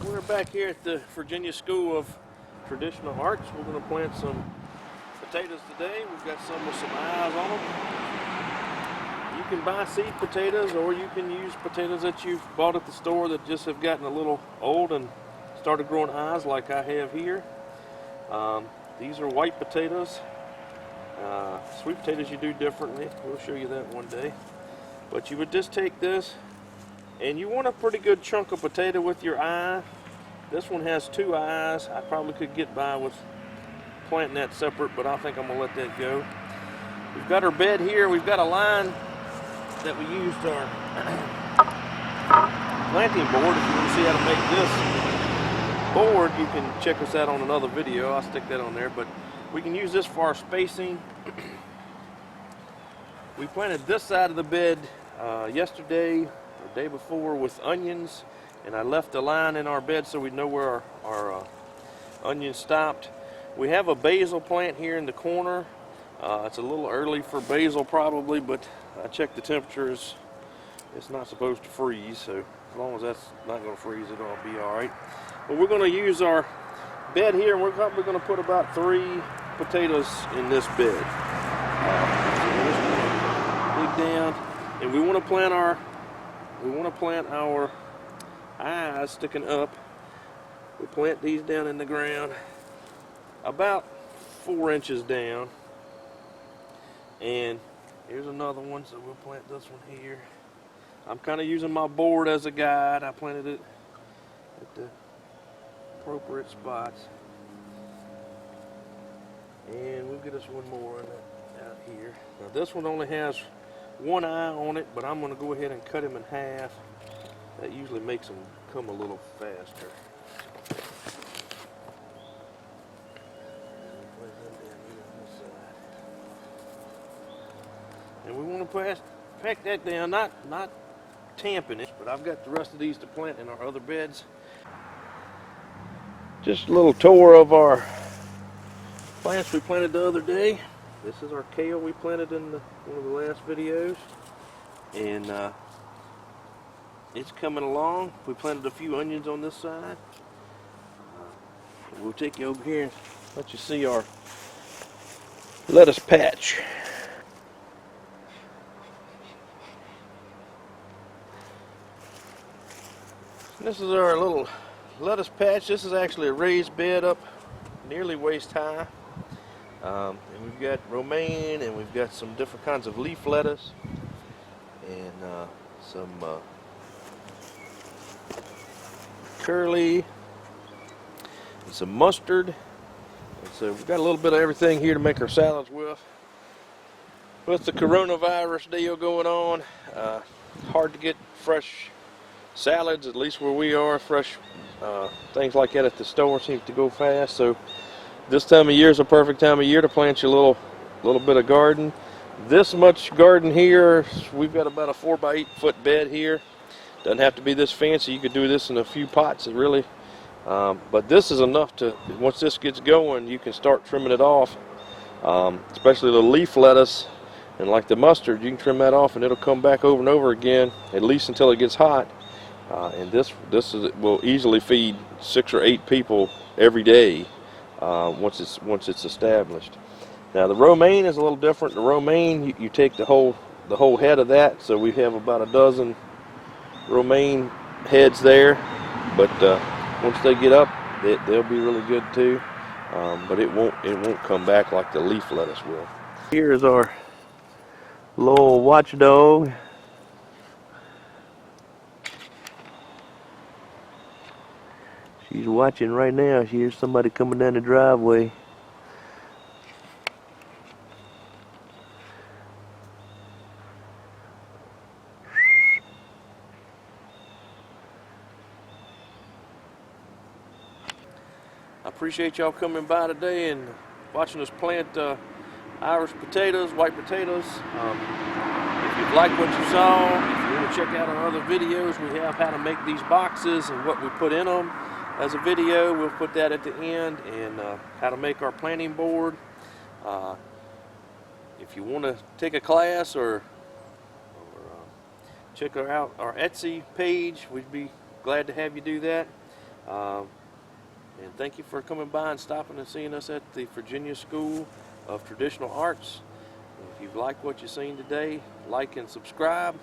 We're back here at the Virginia School of Traditional Arts. We're going to plant some potatoes today. We've got some with some eyes on them. You can buy seed potatoes, or you can use potatoes that you've bought at the store that just have gotten a little old and started growing eyes like I have here. These are white potatoes. Sweet potatoes you do differently. We'll show you that one day. But you would just take this, and you want a pretty good chunk of potato with your eye. This one has two eyes. I probably could get by with planting that separate, but I think I'm gonna let that go. We've got our bed here. We've got a line that we used our planting board. If you want to see how to make this board, you can check us out on another video. I'll stick that on there, but we can use this for our spacing. We planted this side of the bed yesterday or day before with onions, and I left a line in our bed so we know where our onions stopped. We have a basil plant here in the corner. It's a little early for basil probably, but I checked the temperatures. It's not supposed to freeze, so as long as that's not going to freeze, it'll be all right. But we're going to use our bed here, and we're probably going to put about 3 potatoes in this bed. So we're just going to dig down, and we want to plant our eyes sticking up. We plant these down in the ground about 4 inches down, and here's another one, so we'll plant this one here. I'm kind of using my board as a guide. I planted it at the appropriate spots, and we'll get us one more out here. Now this one only has one eye on it, but I'm going to go ahead and cut him in half. That usually makes them come a little faster. And we want to pack that down, not tamping it, but I've got the rest of these to plant in our other beds. Just a little tour of our plants we planted the other day. This is our kale we planted in one of the last videos, and it's coming along. We planted a few onions on this side. We'll take you over here and let you see our lettuce patch. This is our little lettuce patch. This is actually a raised bed up nearly waist high. And we've got romaine, and we've got some different kinds of leaf lettuce, and some curly, and some mustard. And so we've got a little bit of everything here to make our salads with. With the coronavirus deal going on, hard to get fresh salads, at least where we are. Fresh things like that at the store seem to go fast, so this time of year is a perfect time of year to plant your little bit of garden. This much garden here, we've got about a 4 by 8 foot bed here. Doesn't have to be this fancy. You could do this in a few pots, it really. But this is enough to, once this gets going, you can start trimming it off. Especially the leaf lettuce and like the mustard, you can trim that off and it'll come back over and over again, at least until it gets hot. And this will easily feed 6 or 8 people every day. Once it's established. Now the romaine is a little different. The romaine, you take the whole head of that. So we have about a dozen romaine heads there. But once they get up, they'll be really good too. But it won't come back like the leaf lettuce will. Here's our little watchdog. She's watching right now. She hears somebody coming down the driveway. I appreciate y'all coming by today and watching us plant Irish potatoes, white potatoes. If you like what you saw, if you want to check out our other videos, we have how to make these boxes and what we put in them. As a video, we'll put that at the end, and how to make our planting board. If you want to take a class or check out our Etsy page, we'd be glad to have you do that. And thank you for coming by and stopping and seeing us at the Virginia School of Traditional Arts. If you've liked what you've seen today, like and subscribe.